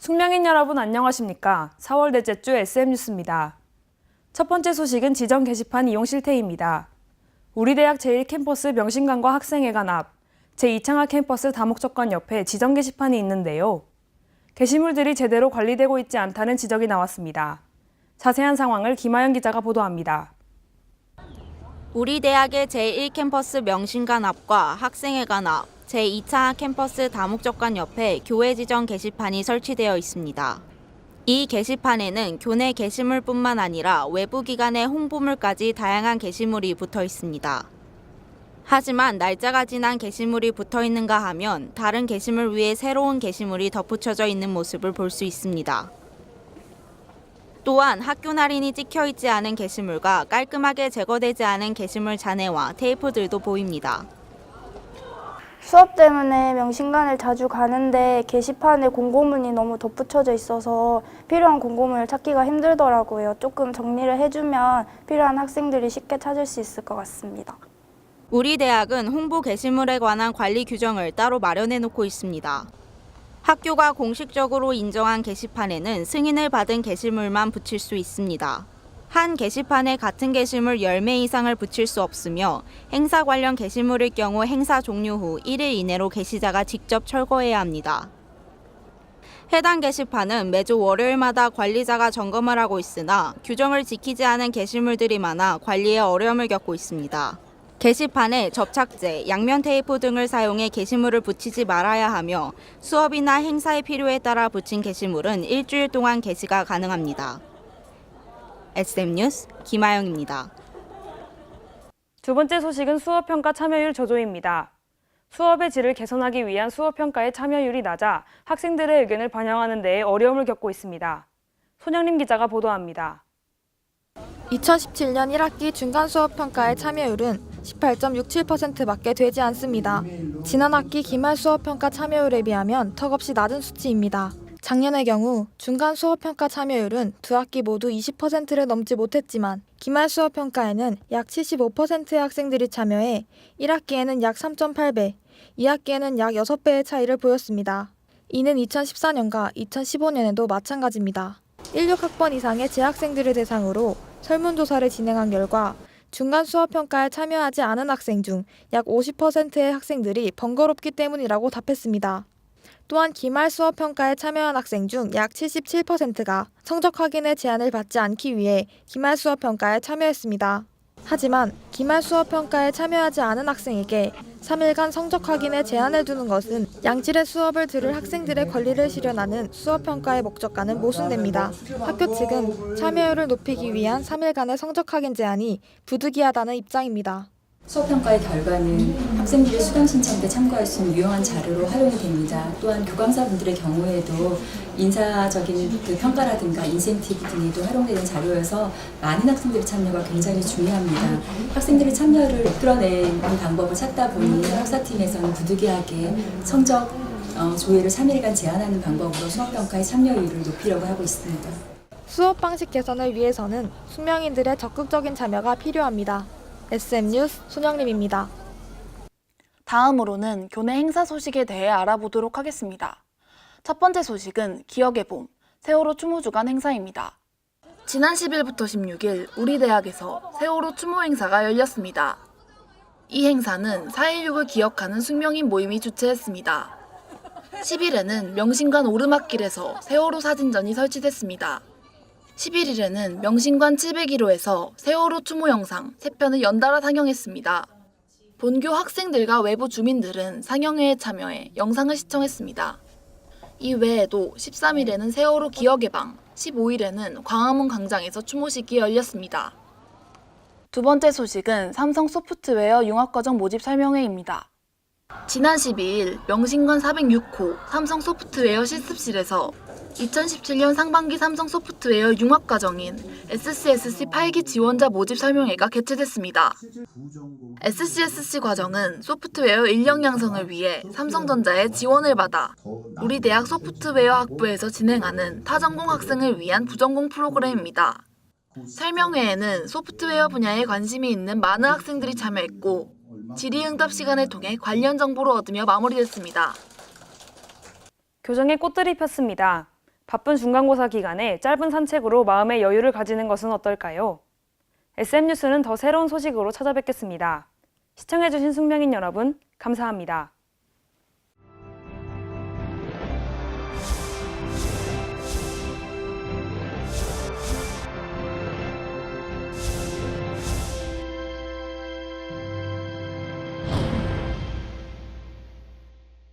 숙명인 여러분 안녕하십니까? 4월 넷째 주 SM뉴스입니다. 첫 번째 소식은 지정 게시판 이용 실태입니다. 우리 대학 제1캠퍼스 명신관과 학생회관 앞, 제2창학 캠퍼스 다목적관 옆에 지정 게시판이 있는데요. 게시물들이 제대로 관리되고 있지 않다는 지적이 나왔습니다. 자세한 상황을 김아연 기자가 보도합니다. 우리 대학의 제1캠퍼스 명신관 앞과 학생회관 앞, 제2차 캠퍼스 다목적관 옆에 교회 지정 게시판이 설치되어 있습니다. 이 게시판에는 교내 게시물뿐만 아니라 외부 기관의 홍보물까지 다양한 게시물이 붙어 있습니다. 하지만 날짜가 지난 게시물이 붙어 있는가 하면 다른 게시물 위에 새로운 게시물이 덧붙여져 있는 모습을 볼 수 있습니다. 또한 학교 날인이 찍혀 있지 않은 게시물과 깔끔하게 제거되지 않은 게시물 잔해와 테이프들도 보입니다. 수업 때문에 명신관을 자주 가는데 게시판에 공고문이 너무 덧붙여져 있어서 필요한 공고문을 찾기가 힘들더라고요. 조금 정리를 해주면 필요한 학생들이 쉽게 찾을 수 있을 것 같습니다. 우리 대학은 홍보 게시물에 관한 관리 규정을 따로 마련해 놓고 있습니다. 학교가 공식적으로 인정한 게시판에는 승인을 받은 게시물만 붙일 수 있습니다. 한 게시판에 같은 게시물 10매 이상을 붙일 수 없으며 행사 관련 게시물일 경우 행사 종료 후 1일 이내로 게시자가 직접 철거해야 합니다. 해당 게시판은 매주 월요일마다 관리자가 점검을 하고 있으나 규정을 지키지 않은 게시물들이 많아 관리에 어려움을 겪고 있습니다. 게시판에 접착제, 양면 테이프 등을 사용해 게시물을 붙이지 말아야 하며 수업이나 행사의 필요에 따라 붙인 게시물은 일주일 동안 게시가 가능합니다. SM뉴스 김아영입니다. 두 번째 소식은 수업평가 참여율 저조입니다. 수업의 질을 개선하기 위한 수업평가의 참여율이 낮아 학생들의 의견을 반영하는 데에 어려움을 겪고 있습니다. 손영림 기자가 보도합니다. 2017년 1학기 중간수업평가의 참여율은 18.67%밖에 되지 않습니다. 지난 학기 기말수업평가 참여율에 비하면 턱없이 낮은 수치입니다. 작년의 경우 중간수업평가 참여율은 두 학기 모두 20%를 넘지 못했지만 기말수업평가에는 약 75%의 학생들이 참여해 1학기에는 약 3.8배, 2학기에는 약 6배의 차이를 보였습니다. 이는 2014년과 2015년에도 마찬가지입니다. 16학번 이상의 재학생들을 대상으로 설문조사를 진행한 결과 중간 수업평가에 참여하지 않은 학생 중 약 50%의 학생들이 번거롭기 때문이라고 답했습니다. 또한 기말 수업평가에 참여한 학생 중 약 77%가 성적 확인의 제한을 받지 않기 위해 기말 수업평가에 참여했습니다. 하지만 기말 수업평가에 참여하지 않은 학생에게 3일간 성적 확인에 제한을 두는 것은 양질의 수업을 들을 학생들의 권리를 실현하는 수업평가의 목적과는 모순됩니다. 학교 측은 참여율을 높이기 위한 3일간의 성적 확인 제한이 부득이하다는 입장입니다. 수업평가의 결과는 학생들이 수강 신청 때 참고할 수 있는 유용한 자료로 활용이 됩니다. 또한 교감사분들의 경우에도 인사적인 그 평가라든가 인센티브 등에도 활용되는 자료여서 많은 학생들의 참여가 굉장히 중요합니다. 학생들의 참여를 이끌어내는 방법을 찾다 보니 학사팀에서는 부득이하게 성적 조회를 3일간 제한하는 방법으로 수업평가의 참여율을 높이려고 하고 있습니다. 수업 방식 개선을 위해서는 숙명인들의 적극적인 참여가 필요합니다. SM뉴스 손영림입니다. 다음으로는 교내 행사 소식에 대해 알아보도록 하겠습니다. 첫 번째 소식은 기억의 봄, 세월호 추모 주간 행사입니다. 지난 10일부터 16일 우리 대학에서 세월호 추모 행사가 열렸습니다. 이 행사는 4.16을 기억하는 숙명인 모임이 주최했습니다. 10일에는 명신관 오르막길에서 세월호 사진전이 설치됐습니다. 11일에는 명신관 701호에서 세월호 추모 영상 3편을 연달아 상영했습니다. 본교 학생들과 외부 주민들은 상영회에 참여해 영상을 시청했습니다. 이 외에도 13일에는 세월호 기억의 방, 15일에는 광화문 광장에서 추모식이 열렸습니다. 두 번째 소식은 삼성 소프트웨어 융합과정 모집 설명회입니다. 지난 12일 명신관 406호 삼성 소프트웨어 실습실에서 2017년 상반기 삼성 소프트웨어 융합과정인 SCSC 8기 지원자 모집 설명회가 개최됐습니다. SCSC 과정은 소프트웨어 인력 양성을 위해 삼성전자의 지원을 받아 우리 대학 소프트웨어 학부에서 진행하는 타전공 학생을 위한 부전공 프로그램입니다. 설명회에는 소프트웨어 분야에 관심이 있는 많은 학생들이 참여했고 질의응답 시간을 통해 관련 정보를 얻으며 마무리됐습니다. 교정에 꽃들이 폈습니다. 바쁜 중간고사 기간에 짧은 산책으로 마음의 여유를 가지는 것은 어떨까요? SM뉴스는 더 새로운 소식으로 찾아뵙겠습니다. 시청해주신 숙명인 여러분, 감사합니다.